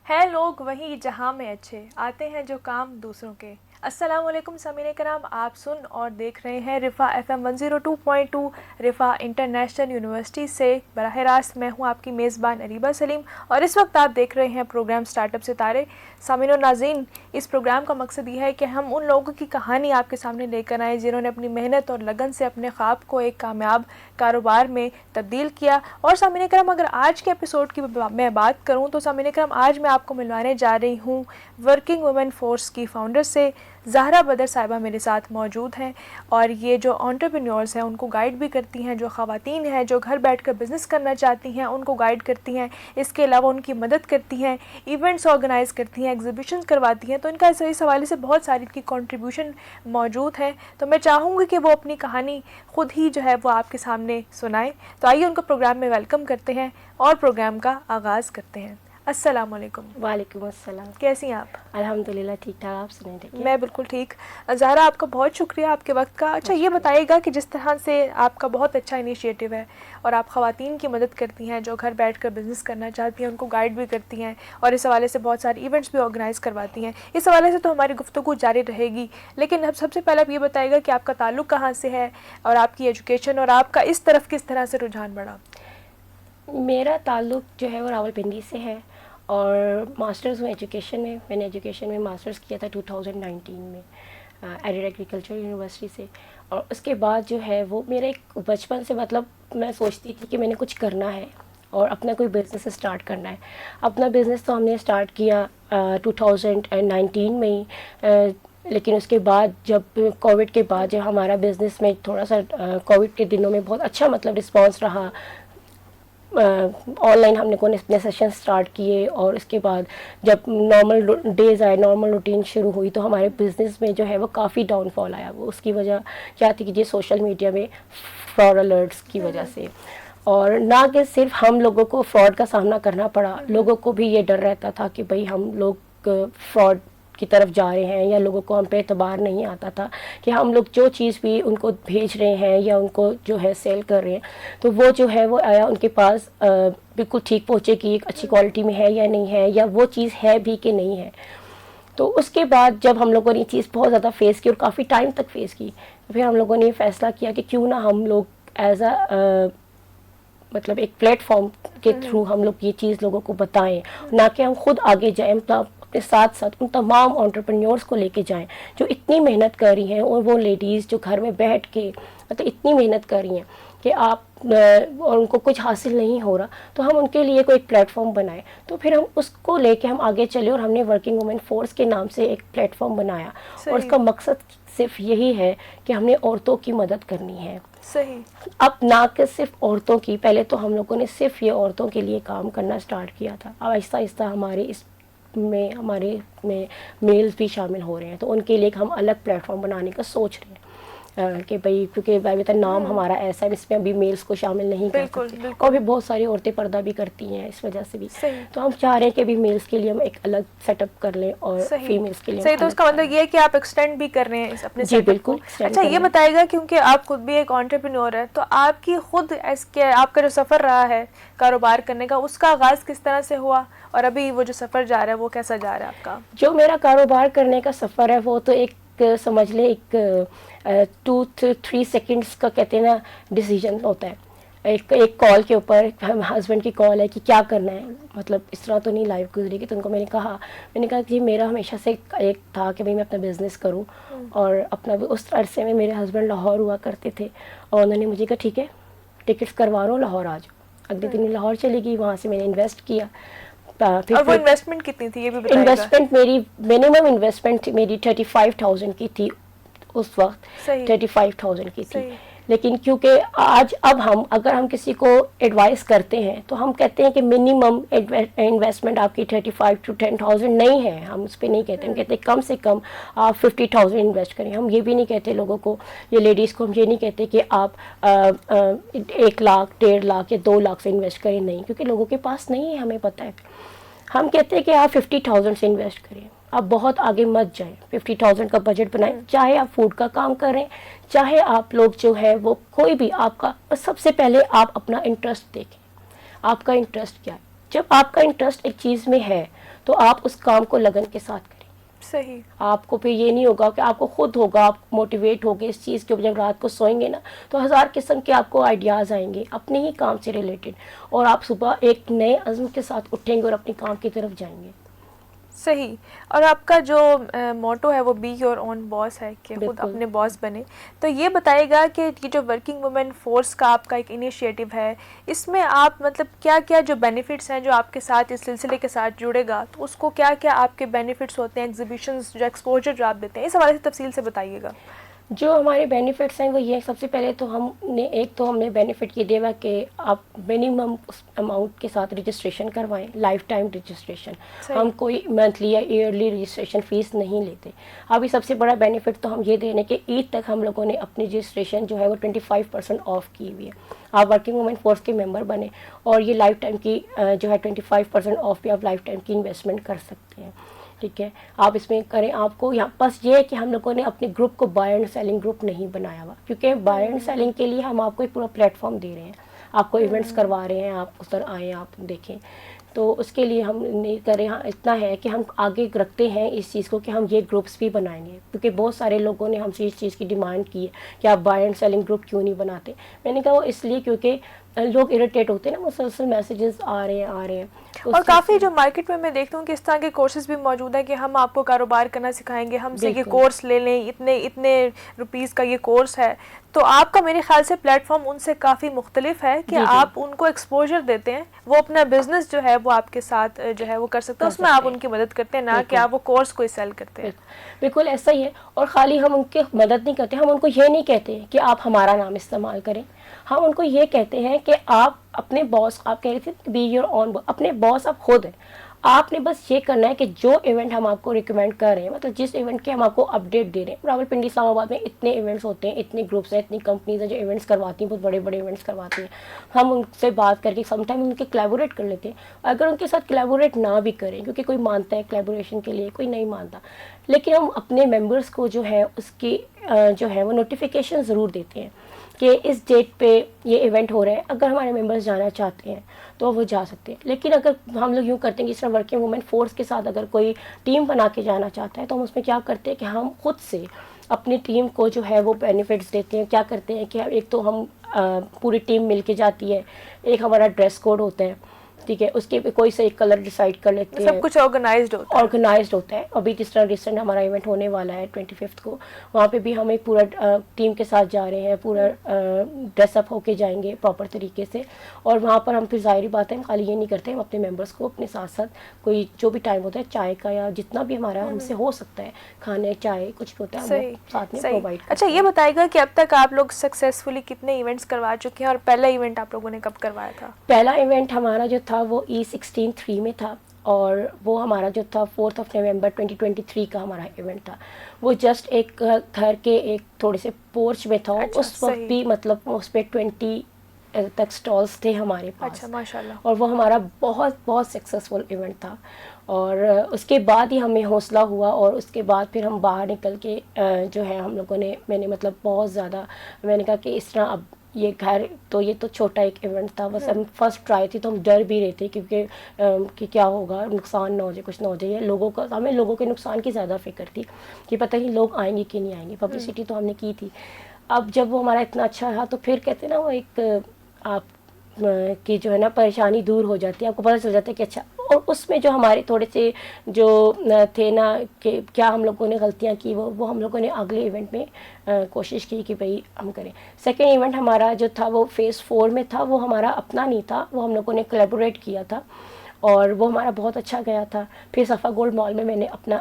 ہے لوگ وہیں جہاں میں اچھے آتے ہیں جو کام دوسروں کے۔ السلام علیکم سامعین کرام، آپ سن اور دیکھ رہے ہیں رفا FM 102.2 رفا انٹرنیشنل یونیورسٹی سے براہ راست۔ میں ہوں آپ کی میزبان اریبہ سلیم اور اس وقت آپ دیکھ رہے ہیں پروگرام سٹارٹ اپ ستارے۔ سامعین و ناظرین، اس پروگرام کا مقصد یہ ہے کہ ہم ان لوگوں کی کہانی آپ کے سامنے لے کر آئیں جنہوں نے اپنی محنت اور لگن سے اپنے خواب کو ایک کامیاب کاروبار میں تبدیل کیا۔ اور سامعین کرام، اگر آج کے ایپیسوڈ کی میں بات کروں تو سامعین کرام، آج میں آپ کو ملوانے جا رہی ہوں ورکنگ وومن فورس کی فاؤنڈر سے۔ زہرا بدر صاحبہ میرے ساتھ موجود ہیں اور یہ جو انٹرپرینیورز ہیں ان کو گائیڈ بھی کرتی ہیں، جو خواتین ہیں جو گھر بیٹھ کر بزنس کرنا چاہتی ہیں ان کو گائیڈ کرتی ہیں، اس کے علاوہ ان کی مدد کرتی ہیں، ایونٹس آرگنائز کرتی ہیں، ایگزیبیشنز کرواتی ہیں۔ تو ان کا اس حوالے سے بہت ساری کی کنٹریبیوشن موجود ہیں، تو میں چاہوں گی کہ وہ اپنی کہانی خود ہی جو ہے وہ آپ کے سامنے سنائیں۔ تو آئیے ان کو پروگرام میں ویلکم کرتے ہیں اور پروگرام کا آغاز کرتے ہیں۔ السلام علیکم۔ وعلیکم السلام۔ کیسی ہیں آپ؟ الحمدللہ ٹھیک ٹھاک، آپ سنائیں؟ ٹھیک ہے، میں بالکل ٹھیک۔ زہرا، آپ کا بہت شکریہ آپ کے وقت کا۔ اچھا یہ بتائیے گا کہ جس طرح سے آپ کا بہت اچھا انیشیٹو ہے اور آپ خواتین کی مدد کرتی ہیں جو گھر بیٹھ کر بزنس کرنا چاہتی ہیں، ان کو گائیڈ بھی کرتی ہیں اور اس حوالے سے بہت سارے ایونٹس بھی آرگنائز کرواتی ہیں، اس حوالے سے تو ہماری گفتگو جاری رہے گی، لیکن اب سب سے پہلے آپ یہ بتائیے گا کہ آپ کا تعلق کہاں سے ہے اور آپ کی ایجوکیشن اور آپ کا اس طرف کس طرح سے رجحان بڑھا؟ میرا تعلق جو ہے وہ راول پنڈی سے ہے اور ماسٹرز ہوں ایجوکیشن میں۔ میں نے ایجوکیشن میں ماسٹرز کیا تھا 2019 میں ایڈیڈ ایگریکلچر یونیورسٹی سے، اور اس کے بعد جو ہے وہ میرا ایک بچپن سے مطلب میں سوچتی تھی کہ میں نے کچھ کرنا ہے اور اپنا کوئی بزنس اسٹارٹ کرنا ہے۔ اپنا بزنس تو ہم نے اسٹارٹ کیا 2019 میں ہی، لیکن اس کے بعد جب کووڈ کے بعد جو ہمارا بزنس میں تھوڑا سا کووڈ کے دنوں میں بہت اچھا مطلب رسپانس رہا، آن لائن ہم نے اپنے سیشن سٹارٹ کیے، اور اس کے بعد جب نارمل ڈیز آئے، نارمل روٹین شروع ہوئی، تو ہمارے بزنس میں جو ہے وہ کافی ڈاؤن فال آیا۔ وہ اس کی وجہ کیا تھی کہ یہ سوشل میڈیا میں فراڈ الرٹس کی وجہ سے، اور نہ کہ صرف ہم لوگوں کو فراڈ کا سامنا کرنا پڑا، لوگوں کو بھی یہ ڈر رہتا تھا کہ بھئی ہم لوگ فراڈ کی طرف جا رہے ہیں، یا لوگوں کو ہم پہ اعتبار نہیں آتا تھا کہ ہم لوگ جو چیز بھی ان کو بھیج رہے ہیں یا ان کو جو ہے سیل کر رہے ہیں تو وہ جو ہے وہ آیا ان کے پاس بالکل ٹھیک پہنچے کہ ایک اچھی کوالٹی میں ہے یا نہیں ہے، یا وہ چیز ہے بھی کہ نہیں ہے۔ تو اس کے بعد جب ہم لوگوں نے یہ چیز بہت زیادہ فیس کی اور کافی ٹائم تک فیس کی، پھر ہم لوگوں نے یہ فیصلہ کیا کہ کیوں نہ ہم لوگ ایز مطلب ایک پلیٹ فارم کے تھرو ہم لوگ یہ چیز لوگوں کو بتائیں، نہ کہ ہم خود آگے جائیں، اپنے ساتھ ساتھ ان تمام انٹرپرینیورس کو لے کے جائیں جو اتنی محنت کر رہی ہیں، اور وہ لیڈیز جو گھر میں بیٹھ کے مطلب اتنی محنت کر رہی ہیں کہ اور ان کو کچھ حاصل نہیں ہو رہا، تو ہم ان کے لیے کوئی ایک پلیٹ فارم بنائیں۔ تو پھر ہم اس کو لے کے ہم آگے چلے اور ہم نے ورکنگ وومن فورس کے نام سے ایک پلیٹ فارم بنایا، اور اس کا مقصد صرف یہی ہے کہ ہم نے عورتوں کی مدد کرنی ہے۔ صحیح۔ اب نہ کہ صرف عورتوں کی، پہلے تو ہم لوگوں نے صرف یہ عورتوں کے لیے کام کرنا سٹارٹ کیا تھا، اب آہستہ آہستہ ہمارے میں میلز بھی شامل ہو رہے ہیں، تو ان کے لیے ہم الگ پلیٹ فارم بنانے کا سوچ رہے ہیں کہ بھئی کیونکہ نام ہمارا ایسا ہے، اس میں ابھی میلز کو شامل نہیں کر سکتے، اور بھی بہت ساری عورتیں پردہ بھی کرتی ہیں اس وجہ سے بھی، تو ہم چاہ رہے ہیں کہ بھی میلز کے لیے ہم ایک الگ سیٹ اپ کر لیں اور فیمیلز کے لیے صحیح۔ تو اس کا مطلب یہ ہے کہ آپ ایکسٹینڈ بھی کر رہے ہیں اپنے جی بالکل۔ اچھا یہ بتائیے گا، کیونکہ آپ خود بھی ایک انٹرپرینور ہے، تو آپ کی خود آپ کا جو سفر رہا ہے کاروبار کرنے کا، اس کا آغاز کس طرح سے ہوا اور ابھی وہ جو سفر جا رہا ہے وہ کیسا جا رہا ہے آپ کا؟ جو میرا کاروبار کرنے کا سفر ہے وہ تو ایک سمجھ لیں ایک 2-3 سیکنڈس کا کہتے ہیں نا ڈیسیجن ہوتا ہے، ایک کال کے اوپر، ہسبینڈ کی کال ہے کہ کیا کرنا ہے، مطلب اس طرح تو نہیں لائف گزری گی، تو ان کو میں نے کہا کہ میرا ہمیشہ سے ایک تھا کہ میں اپنا بزنس کروں، اور اپنا اس عرصے میں میرے ہسبینڈ لاہور ہوا کرتے تھے، اور انہوں نے مجھے کہا ٹھیک ہے ٹکٹس کروا رہا ہوں، لاہور آ جاؤ۔ اگلے دن لاہور چلی گئی، وہاں سے میں نے انویسٹ کیا۔ اور وہ انویسٹمنٹ کتنی تھی یہ بھی بتائیے گا؟ انویسٹمنٹ میری منیمم انویسٹمنٹ میری 35,000 کی تھی اس وقت، 35,000 کی تھی، لیکن کیونکہ اب اگر ہم کسی کو ایڈوائز کرتے ہیں تو ہم کہتے ہیں کہ منیمم انویسٹمنٹ آپ کی 35 to 10,000 نہیں ہے، ہم اس پہ نہیں کہتے، ہم کہتے ہیں کم سے کم آپ 50,000 انویسٹ کریں۔ ہم یہ بھی نہیں کہتے لوگوں کو، یہ لیڈیز کو ہم یہ نہیں کہتے کہ آپ 1 لاکھ 1.5 لاکھ یا 2 لاکھ سے انویسٹ کریں، نہیں، کیونکہ لوگوں کے پاس نہیں ہے، ہمیں پتہ ہے۔ ہم کہتے ہیں کہ آپ 50,000 سے انویسٹ کریں، آپ بہت آگے مت جائیں، 50,000 کا بجٹ بنائیں، چاہے آپ فوڈ کا کام کریں، چاہے آپ لوگ جو ہے وہ کوئی بھی آپ کا، سب سے پہلے آپ اپنا انٹرسٹ دیکھیں، آپ کا انٹرسٹ کیا ہے۔ جب آپ کا انٹرسٹ ایک چیز میں ہے تو آپ اس کام کو لگن کے ساتھ کریں. صحیح. آپ کو پھر یہ نہیں ہوگا کہ آپ کو خود ہوگا, آپ موٹیویٹ ہوگے اس چیز کے اوپر. جب رات کو سوئیں گے نا تو ہزار قسم کے آپ کو آئیڈیاز آئیں گے اپنے ہی کام سے ریلیٹڈ, اور آپ صبح ایک نئے عزم کے ساتھ اٹھیں گے اور اپنے کام کی طرف جائیں گے. صحیح. اور آپ کا جو موٹو ہے وہ بی یور اون باس ہے, کہ خود بالکل. اپنے باس بنے. تو یہ بتائے گا کہ یہ جو ورکنگ وومن فورس کا آپ کا ایک انیشیٹو ہے, اس میں آپ مطلب کیا کیا جو بینیفٹس ہیں جو آپ کے ساتھ اس سلسلے کے ساتھ جڑے گا, تو اس کو کیا کیا آپ کے بینیفٹس ہوتے ہیں, ایگزیبیشنز جو ایکسپوجر جو آپ دیتے ہیں, اس حوالے سے تفصیل سے بتائیے گا. جو ہمارے بینیفٹس ہیں وہ یہ, سب سے پہلے تو ہم نے بینیفٹ یہ دیا ہوا کہ آپ منیمم اماؤنٹ کے ساتھ رجسٹریشن کروائیں, لائف ٹائم رجسٹریشن. ہم کوئی منتھلی یا ایئرلی رجسٹریشن فیس نہیں لیتے. ابھی سب سے بڑا بینیفٹ تو ہم یہ دے رہے ہیں کہ عید تک ہم لوگوں نے اپنی رجسٹریشن جو ہے وہ 25% آف کی ہوئی ہے. آپ ورکنگ وومن فورس کے ممبر بنیں اور یہ لائف ٹائم کی جو ہے 25% آف پہ آپ لائف ٹائم کی انویسٹمنٹ کر سکتے ہیں. ٹھیک ہے, آپ اس میں کریں. آپ کو یہاں بس یہ ہے کہ ہم لوگوں نے اپنے گروپ کو بائی اینڈ سیلنگ گروپ نہیں بنایا ہوا, کیونکہ بائی اینڈ سیلنگ کے لیے ہم آپ کو ایک پورا پلیٹ فارم دے رہے ہیں, آپ کو ایونٹس کروا رہے ہیں, آپ ادھر آئیں, آپ دیکھیں. تو اس کے لیے ہم نہیں کر رہے. ہاں اتنا ہے کہ ہم آگے رکھتے ہیں اس چیز کو کہ ہم یہ گروپس بھی بنائیں گے, کیونکہ بہت سارے لوگوں نے ہم سے اس چیز کی ڈیمانڈ کی ہے کہ آپ بائی اینڈ سیلنگ گروپ کیوں نہیں بناتے. میں نے کہا وہ اس لیے کیونکہ لوگ اریٹیٹ ہوتے ہیں نا, مسلسل میسیجز آ رہے ہیں. اور کافی جو مارکیٹ میں دیکھتا ہوں کہ اس طرح کے کورسز بھی موجود ہیں کہ ہم آپ کو کاروبار کرنا سکھائیں گے, ہم سے یہ کورس لے لیں, اتنے روپیز کا یہ کورس ہے. تو آپ کا میرے خیال سے پلیٹ فارم ان سے کافی مختلف ہے کہ آپ ان کو ایکسپوجر دیتے ہیں, وہ اپنا بزنس جو ہے وہ آپ کے ساتھ جو ہے وہ کر سکتے ہیں, اس میں آپ ان کی مدد کرتے ہیں, نہ کہ آپ وہ کورس کو سیل کرتے ہیں. بالکل ایسا ہی ہے. اور خالی ہم ان کی مدد نہیں کرتے, ہم ان کو یہ نہیں کہتے کہ آپ ہمارا نام استعمال کریں. ہم ان کو یہ کہتے ہیں کہ آپ اپنے باس, آپ کہہ رہے تھے بی یور اون, اپنے باس آپ خود ہیں. آپ نے بس یہ کرنا ہے کہ جو ایونٹ ہم آپ کو ریکمینڈ کر رہے ہیں, مطلب جس ایونٹ کے ہم آپ کو اپڈیٹ دے رہے ہیں. راولپنڈی اسلام آباد میں اتنے ایونٹس ہوتے ہیں, اتنے گروپس ہیں, اتنی کمپنیز ہیں جو ایونٹس کرواتی ہیں, بہت بڑے بڑے ایونٹس کرواتی ہیں. ہم ان سے بات کر کے سم ٹائم ان کے کلیبوریٹ کر لیتے ہیں. اگر ان کے ساتھ کلیبوریٹ نہ بھی کریں, کیونکہ کوئی مانتا ہے کلیبوریشن کے لیے, کوئی نہیں مانتا, لیکن ہم اپنے ممبرس کو جو ہے اس کی جو ہے وہ نوٹیفیکیشن ضرور دیتے ہیں کہ اس ڈیٹ پہ یہ ایونٹ ہو رہا ہے. اگر ہمارے ممبرس جانا چاہتے ہیں تو وہ جا سکتے ہیں. لیکن اگر ہم لوگ یوں کرتے ہیں کہ اس طرح ورکنگ وومن فورس کے ساتھ اگر کوئی ٹیم بنا کے جانا چاہتا ہے تو ہم اس میں کیا کرتے ہیں کہ ہم خود سے اپنی ٹیم کو جو ہے وہ بینیفٹس دیتے ہیں. کیا کرتے ہیں کہ ایک تو ہم پوری ٹیم مل کے جاتی ہے, ایک ہمارا ڈریس کوڈ ہوتا ہے, ٹھیک ہے, اس کے پہ کوئی سے ایک کلر ڈیسائیڈ کر لیتے ہیں, سب کچھ آرگنائزڈ ہوتا ہے. ابھی جس طرح ریسنٹ ہمارا ایونٹ ہونے والا ہے 25 کو, وہاں پہ بھی ہم ایک پورا ٹیم کے ساتھ جا رہے ہیں, پورا ڈریس اپ ہو کے جائیں گے پراپر طریقے سے. اور وہاں پر ہم پھر ظاہری بات ہے, ہم خالی یہ نہیں کرتے, ہم اپنے ممبرس کو اپنے ساتھ ساتھ کوئی جو بھی ٹائم ہوتا ہے چائے کا یا جتنا بھی ہمارا ہم سے ہو سکتا ہے, کھانے چائے کچھ بھی ہوتا ہے, ہم ساتھ میں پرووائڈ کرتے ہیں. اچھا یہ بتائے گا کہ اب تک آپ لوگ سکسیزفلی کتنے ایونٹس کروا چکے ہیں, اور پہلا ایونٹ آپ لوگوں نے کب کروایا تھا؟ پہلا ایونٹ ہمارا جو تھا وہ E16 میں تھا, اور وہ ہمارا جو تھا 4 نومبر 2023 کا ہمارا ایونٹ تھا. وہ جسٹ ایک گھر کے ایک تھوڑے سے پورچ میں تھا. اس وقت بھی مطلب اس پہ 20 تک سٹالز تھے ہمارے پاس. اچھا ماشاء اللہ. اور وہ ہمارا بہت بہت سکسیزفل ایونٹ تھا. اور اس کے بعد ہی ہمیں حوصلہ ہوا, اور اس کے بعد پھر ہم باہر نکل کے جو ہے ہم لوگوں نے, میں نے مطلب بہت زیادہ میں نے کہا کہ اس طرح اب یہ گھر تو یہ تو چھوٹا ایک ایونٹ تھا, بس ہم فرسٹ ٹرائی تھی تو ہم ڈر بھی رہے تھے کیونکہ کہ کیا ہوگا, نقصان نہ ہو جائے, کچھ نہ ہو جائے. لوگوں کا, ہمیں لوگوں کے نقصان کی زیادہ فکر تھی کہ پتہ نہیں لوگ آئیں گے کہ نہیں آئیں گے. پبلسٹی تو ہم نے کی تھی. اب جب وہ ہمارا اتنا اچھا رہا تو پھر کہتے ہیں نا وہ ایک آپ کی جو ہے نا پریشانی دور ہو جاتی ہے, آپ کو پتہ چل جاتا ہے کہ اچھا. اور اس میں جو ہمارے تھوڑے سے جو تھے نا کہ کیا ہم لوگوں نے غلطیاں کی, وہ ہم لوگوں نے اگلے ایونٹ میں کوشش کی کہ بھئی ہم کریں. سیکنڈ ایونٹ ہمارا جو تھا وہ فیز 4 میں تھا, وہ ہمارا اپنا نہیں تھا, وہ ہم لوگوں نے کولیبوریٹ کیا تھا, اور وہ ہمارا بہت اچھا گیا تھا. پھر صفا گولڈ مال میں میں نے اپنا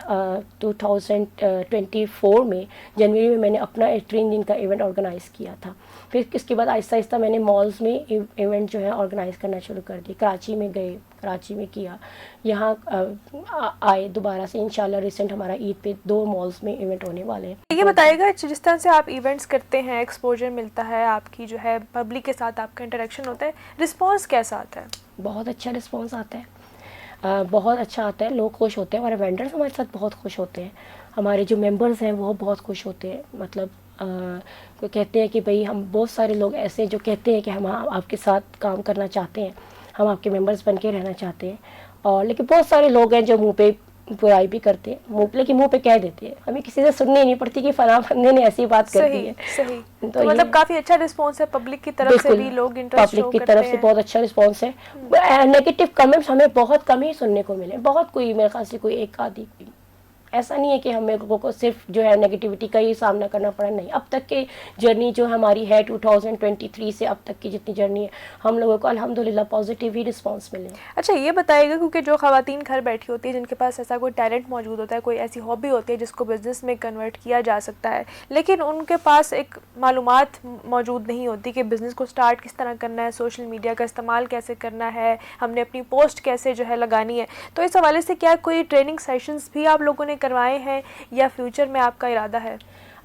2024 میں جنوری میں نے اپنا 3 دن کا ایونٹ آرگنائز کیا تھا. پھر اس کے بعد آہستہ آہستہ میں نے مالز میں ایونٹ جو ہے آرگنائز کرنا شروع کر دی. کراچی میں گئے, کراچی میں کیا, یہاں آئے دوبارہ سے انشاءاللہ. ریسنٹ ہمارا عید پہ 2 مالز میں ایونٹ ہونے والے ہیں. یہ بتائے گا جس طرح سے آپ ایونٹس کرتے ہیں, ایکسپوجر ملتا ہے, آپ کی جو ہے پبلک کے ساتھ آپ کا انٹریکشن ہوتا ہے, رسپانس کیسا آتا ہے؟ بہت اچھا رسپانس آتا ہے, بہت اچھا آتا ہے. لوگ خوش ہوتے ہیں, ہمارے وینڈرز ہمارے ساتھ بہت خوش ہوتے ہیں, ہمارے جو ممبرز ہیں وہ بہت خوش ہوتے ہیں. مطلب کوئی کہتے ہیں کہ بھئی ہم, بہت سارے لوگ ایسے ہیں جو کہتے ہیں کہ ہم آپ کے ساتھ کام کرنا چاہتے ہیں, ہم آپ کے ممبرز بن کے رہنا چاہتے ہیں. اور لیکن بہت سارے لوگ ہیں جو منہ پہ برائی بھی کرتے ہیں, لیکن منہ پہ کہہ دیتے ہیں, ہمیں کسی سے سننی نہیں پڑتی کہ فلاں بندے نے ایسی بات کر دی ہے. صحیح. تو مطلب کافی اچھا رسپانس ہے پبلک کی طرف سے بھی, لوگ انٹرسٹ شو پبلک کی کرتے طرف سے ہیں. بہت اچھا رسپانس ہے. نیگیٹو کمنٹس ہمیں بہت کم ہی سننے کو ملے, بہت کوئی میرے خیال سے کوئی ایک آدھی, ایسا نہیں ہے کہ ہمیں کو صرف جو ہے نیگیٹیوٹی کا ہی سامنا کرنا پڑا, نہیں. اب تک کی جرنی جو ہماری ہے 2023 سے اب تک کی جتنی جرنی ہے, ہم لوگوں کو الحمدللہ پازیٹیو ہی رسپانس ملے. اچھا یہ بتائیے گا, کیونکہ جو خواتین گھر بیٹھی ہوتی ہیں جن کے پاس ایسا کوئی ٹیلنٹ موجود ہوتا ہے, کوئی ایسی ہابی ہوتی ہے جس کو بزنس میں کنورٹ کیا جا سکتا ہے, لیکن ان کے پاس ایک معلومات موجود نہیں ہوتی کہ بزنس کو سٹارٹ کس طرح کرنا ہے, سوشل میڈیا کا استعمال کیسے کرنا ہے, ہم نے اپنی پوسٹ کیسے جو ہے لگانی ہے. تو اس حوالے سے کیا کوئی ٹریننگ سیشنز بھی آپ لوگوں نے کروائے ہیں یا فیوچر میں آپ کا ارادہ ہے؟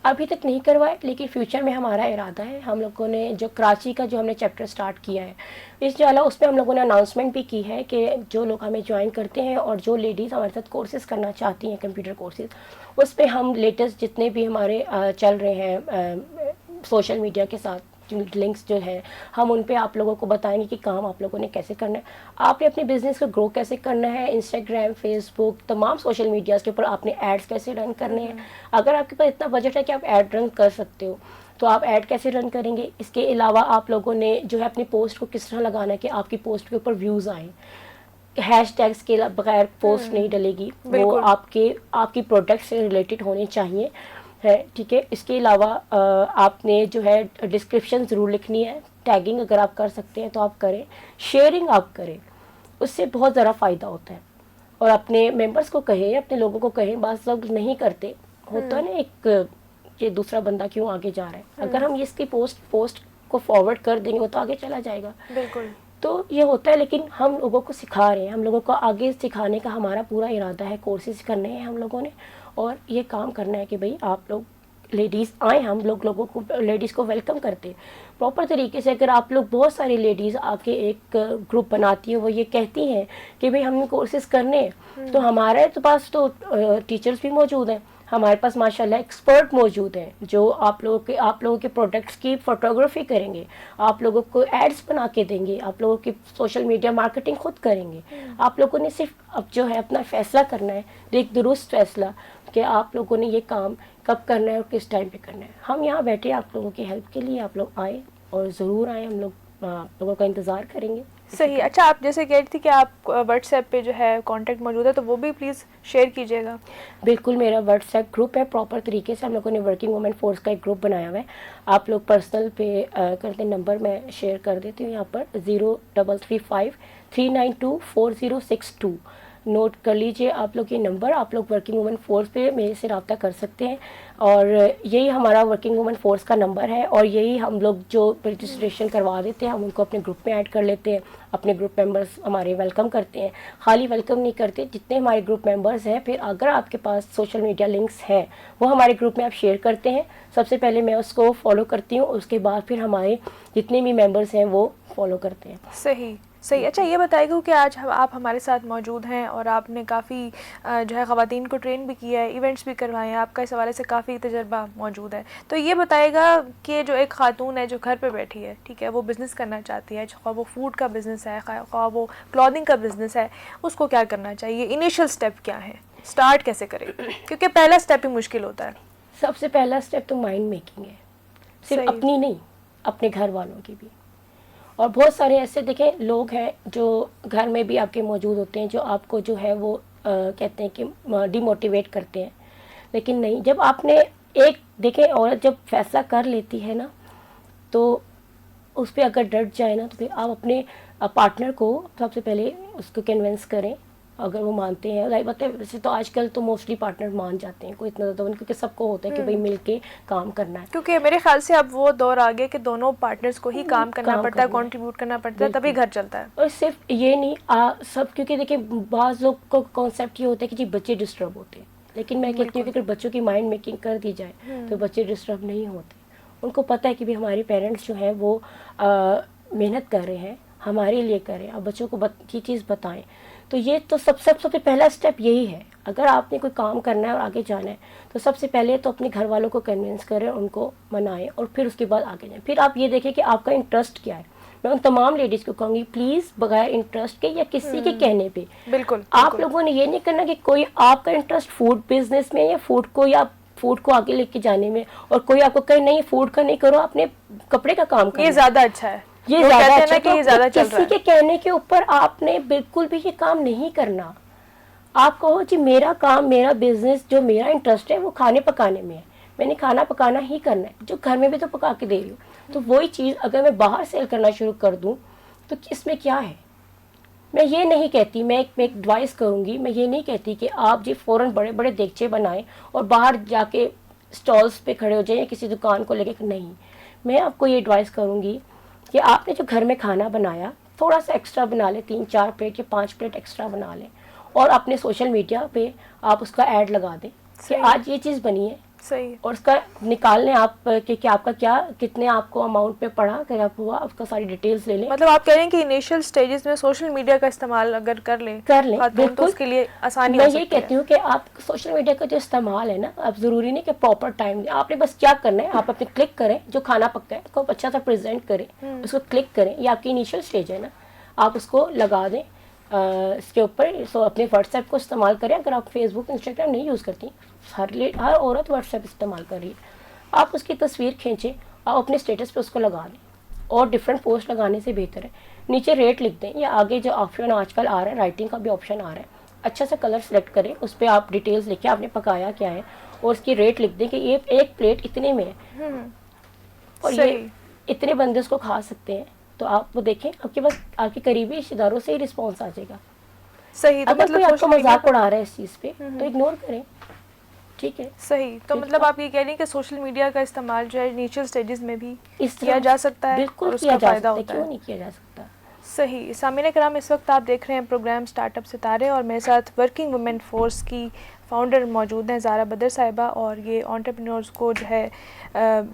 ابھی تک نہیں کروائے, لیکن فیوچر میں ہمارا ارادہ ہے. ہم لوگوں نے جو کراچی کا جو ہم نے چیپٹر سٹارٹ کیا ہے, اس میں ہم لوگوں نے اناؤنسمنٹ بھی کی ہے کہ جو لوگ ہمیں جوائن کرتے ہیں اور جو لیڈیز ہمارے ساتھ کورسز کرنا چاہتی ہیں, کمپیوٹر کورسز, اس پہ ہم لیٹسٹ جتنے بھی ہمارے چل رہے ہیں سوشل میڈیا کے ساتھ لنکس جو ہے, ہم ان پہ آپ لوگوں کو بتائیں گے کہ کام آپ لوگوں نے کیسے کرنا ہے, آپ نے اپنے بزنس کو گرو کیسے کرنا ہے, انسٹاگرام, فیس بک, تمام سوشل میڈیاز کے اوپر آپ نے ایڈس کیسے رن کرنے ہیں. اگر آپ کے پاس اتنا بجٹ ہے کہ آپ ایڈ رن کر سکتے ہو تو آپ ایڈ کیسے رن کریں گے. اس کے علاوہ آپ لوگوں نے جو ہے اپنی پوسٹ کو کس طرح لگانا ہے کہ آپ کی پوسٹ کے اوپر ویوز آئیں. ہیش ٹیگس کے بغیر پوسٹ نہیں ڈلے گی, وہ آپ کی پروڈکٹ سے ریلیٹڈ ہونی چاہیے ہے, ٹھیک ہے. اس کے علاوہ آپ نے جو ہے ڈسکرپشن ضرور لکھنی ہے, ٹیگنگ اگر آپ کر سکتے ہیں تو آپ کریں, شیئرنگ آپ کریں, اس سے بہت ذرا فائدہ ہوتا ہے. اور اپنے ممبرس کو کہیں, اپنے لوگوں کو کہیں, بعض لوگ نہیں کرتے, ہوتا ہے نا ایک کہ دوسرا بندہ کیوں آگے جا رہا ہے. اگر ہم اس کی پوسٹ کو فارورڈ کر دیں گے وہ تو آگے چلا جائے گا. بالکل. تو یہ ہوتا ہے, لیکن ہم لوگوں کو سکھا رہے ہیں, ہم لوگوں کو آگے سکھانے کا ہمارا پورا ارادہ ہے. کورسز کرنے ہیں ہم لوگوں نے, اور یہ کام کرنا ہے کہ بھئی آپ لوگ لیڈیز آئیں, ہم لوگوں کو لیڈیز کو ویلکم کرتے ہیں پراپر طریقے سے. اگر آپ لوگ بہت ساری لیڈیز آ کے ایک گروپ بناتی ہیں, وہ یہ کہتی ہیں کہ بھئی ہم نے کورسز کرنے ہیں, تو ہمارے پاس تو ٹیچرز بھی موجود ہیں, ہمارے پاس ماشاءاللہ ایکسپرٹ موجود ہیں جو آپ لوگوں کے پروڈکٹس کی فوٹوگرافی کریں گے, آپ لوگوں کو ایڈس بنا کے دیں گے, آپ لوگوں کی سوشل میڈیا مارکیٹنگ خود کریں گے. آپ لوگوں نے صرف اب جو ہے اپنا فیصلہ کرنا ہے, ایک درست فیصلہ کہ آپ لوگوں نے یہ کام کب کرنا ہے اور کس ٹائم پہ کرنا ہے. ہم یہاں بیٹھے آپ لوگوں کی ہیلپ کے لیے, آپ لوگ آئیں اور ضرور آئیں, ہم لوگ آپ لوگوں کا انتظار کریں گے. صحیح. اچھا آپ جیسے کہہ رہی تھی کہ آپ واٹس ایپ پہ جو ہے کانٹیکٹ موجود ہے, تو وہ بھی پلیز شیئر کیجیے گا. بالکل, میرا واٹس ایپ گروپ ہے پراپر طریقے سے, ہم لوگوں نے ورکنگ وومن فورس کا ایک گروپ بنایا ہوا ہے. آپ لوگ پرسنل پہ کرتے نمبر میں شیئر کر دیتی ہوں یہاں پر 0335392406 نوٹ کر لیجئے آپ لوگ یہ نمبر. آپ لوگ ورکنگ وومن فورس پہ میرے سے رابطہ کر سکتے ہیں, اور یہی ہمارا ورکنگ وومن فورس کا نمبر ہے, اور یہی ہم لوگ جو رجسٹریشن کروا دیتے ہیں ہم ان کو اپنے گروپ میں ایڈ کر لیتے ہیں. اپنے گروپ ممبرس ہمارے ویلکم کرتے ہیں, خالی ویلکم نہیں کرتے, جتنے ہمارے گروپ ممبرس ہیں, پھر اگر آپ کے پاس سوشل میڈیا لنکس ہیں وہ ہمارے گروپ میں آپ شیئر کرتے ہیں. سب سے پہلے میں اس کو فالو کرتی ہوں, اس کے بعد پھر ہمارے جتنے بھی ممبرس ہیں وہ فالو کرتے ہیں. صحیح. اچھا یہ بتائیے گا کہ آج آپ ہمارے ساتھ موجود ہیں اور آپ نے کافی جو ہے خواتین کو ٹرین بھی کیا ہے, ایونٹس بھی کروائے ہیں, آپ کا اس حوالے سے کافی تجربہ موجود ہے. تو یہ بتائے گا کہ جو ایک خاتون ہے جو گھر پہ بیٹھی ہے, ٹھیک ہے, وہ بزنس کرنا چاہتی ہے, خواہ وہ فوڈ کا بزنس ہے, خواہ وہ کلودنگ کا بزنس ہے, اس کو کیا کرنا چاہیے؟ انیشیل سٹیپ کیا ہے, سٹارٹ کیسے کرے, کیونکہ پہلا سٹیپ ہی مشکل ہوتا ہے. سب سے پہلا سٹیپ تو مائنڈ میکنگ ہے, صرف اپنی نہیں, اپنے گھر والوں کی بھی. اور بہت سارے ایسے دیکھیں لوگ ہیں جو گھر میں بھی آپ کے موجود ہوتے ہیں جو آپ کو جو ہے وہ کہتے ہیں کہ ڈی موٹیویٹ کرتے ہیں, لیکن نہیں. جب آپ نے ایک دیکھیں عورت جب فیصلہ کر لیتی ہے نا, تو اس پہ اگر ڈٹ جائے نا, تو پھر آپ اپنے پارٹنر کو سب سے پہلے اس کو کنونس کریں, اگر وہ مانتے ہیں. لائی بات ہے, ویسے تو آج کل تو موسٹلی پارٹنر مان جاتے ہیں, کوئی اتنا زیادہ, کیونکہ سب کو ہوتا ہے کہ بھائی مل کے کام کرنا ہے. کیونکہ میرے خیال سے اب وہ دور آ گیا کہ دونوں پارٹنرز کو ہی کام کرنا پڑتا ہے, کنٹریبیوٹ کرنا پڑتا ہے, تبھی گھر چلتا ہے. اور صرف یہ نہیں سب, کیونکہ دیکھیں بعض لوگ کو کانسیپٹ یہ ہوتا ہے کہ جی بچے ڈسٹرب ہوتے ہیں, لیکن میں کہتی ہوں کہ اگر بچوں کی مائنڈ میکنگ کر دی جائے تو بچے ڈسٹرب نہیں ہوتے. ان کو پتہ ہے کہ بھی ہمارے پیرنٹس جو ہیں وہ محنت کر رہے ہیں, ہمارے لیے کر رہے ہیں, اب بچوں کو یہ چیز بتائیں. تو یہ تو سب سے پہلا سٹیپ یہی ہے. اگر آپ نے کوئی کام کرنا ہے اور آگے جانا ہے تو سب سے پہلے تو اپنے گھر والوں کو کنونس کریں, ان کو منائیں, اور پھر اس کے بعد آگے جائیں. پھر آپ یہ دیکھیں کہ آپ کا انٹرسٹ کیا ہے. میں ان تمام لیڈیز کو کہوں گی پلیز بغیر انٹرسٹ کے یا کسی کے کہنے پہ، بالکل آپ لوگوں نے یہ نہیں کرنا کہ کوئی آپ کا انٹرسٹ فوڈ بزنس میں یا فوڈ کو آگے لے کے جانے میں، اور کوئی آپ کو کہے نہیں فوڈ کا نہیں کرو، اپنے کپڑے کا کام کرو، یہ زیادہ اچھا ہے، یہ زیادہ اچھا کہ یہ زیادہ چل رہا کسی ہے. کے کہنے کے اوپر آپ نے بالکل بھی یہ کام نہیں کرنا. آپ کہو جی میرا کام، میرا بزنس، جو میرا انٹرسٹ ہے وہ کھانے پکانے میں ہے، میں نے کھانا پکانا ہی کرنا ہے، جو گھر میں بھی تو پکا کے دے رہی ہوں. تو وہی چیز اگر میں باہر سیل کرنا شروع کر دوں تو اس میں کیا ہے؟ میں یہ نہیں کہتی، میں ایک ایڈوائس کروں گی، میں یہ نہیں کہتی کہ آپ جی فوراً بڑے بڑے دیگچے بنائیں اور باہر جا کے اسٹالس پہ کھڑے ہو جائیں یا کسی دکان کو لے کے. نہیں، میں آپ کو یہ ایڈوائس کروں گی کہ آپ نے جو گھر میں کھانا بنایا تھوڑا سا ایکسٹرا بنا لیں، 3-4 پلیٹ یا 5 پلیٹ ایکسٹرا بنا لیں، اور اپنے سوشل میڈیا پہ آپ اس کا ایڈ لگا دیں کہ آج یہ چیز بنی ہے، صحیح. اور اس کا نکال لیں آپ کہ آپ کا کیا کتنے آپ کو اماؤنٹ پہ پڑا، کیا ہوا، اس کا ساری ڈیٹیلز لے لیں. مطلب آپ کہہ رہے ہیں کہ انیشیل سٹیجز میں سوشل میڈیا کا استعمال اگر کر لیں خاتون تو اس کے لیے آسانی ہو سکتی ہے. میں یہ کہتی ہوں کہ آپ سوشل میڈیا کا جو استعمال ہے نا، اب ضروری نہیں کہ پراپر ٹائم دیں، آپ نے بس کیا کرنا ہے، آپ اپنے کلک کریں، جو کھانا پکا ہے اس کو اچھا سا پریزنٹ کریں، اس کو کلک کریں، یہ آپ کی انیشیل سٹیج ہے نا، آپ اس کو لگا دیں اس کے اوپر. سو اپنے واٹس ایپ کو استعمال کریں، اگر آپ فیس بک انسٹاگرام نہیں یوز کرتی، ہر عورت واٹس ایپ استعمال کر رہی ہے، آپ اس کی تصویر کھینچیں، آپ اپنے اسٹیٹس پہ اس کو لگا دیں، اور ڈفرینٹ پوسٹ لگانے سے بہتر ہے نیچے ریٹ لکھ دیں، یا آگے جو آپشن آج کل آ رہا ہے رائٹنگ کا بھی آپشن آ رہا ہے، اچھا سا کلر سلیکٹ کریں، اس پہ آپ ڈیٹیلز لکھیں آپ نے پکایا کیا ہے، اور اس کی ریٹ لکھ دیں کہ یہ ایک پلیٹ اتنے میں ہے، اور یہ اتنے بندے اس کو کھا سکتے ہیں. تو آپ وہ دیکھیں، آپ کے پاس آپ کے قریبی رشتے داروں سے ہی رسپانس آ جائے گا. صحیح. تو اگر مطلب کوئی آپ کا مذاق اڑا رہا ہے اس چیز پہ تو اگنور کریں، ٹھیک ہے. صحیح. تو مطلب آپ یہ کہہ رہی ہیں کہ سوشل میڈیا کا استعمال جو ہے انیشیل سٹیجز میں بھی اس کیا طرح جا سکتا ہے بالکل اور اس کیا کا جا فائدہ سکتا ہے، ہوتا کیوں ہے. نہیں کیا جا سکتا. صحیح. سامعین کرام، اس وقت آپ دیکھ رہے ہیں پروگرام اسٹارٹ اپ ستارے، اور میرے ساتھ ورکنگ وومن فورس کی فاؤنڈر موجود ہیں زارا بدر صاحبہ، اور یہ انٹرپرینورز کو جو ہے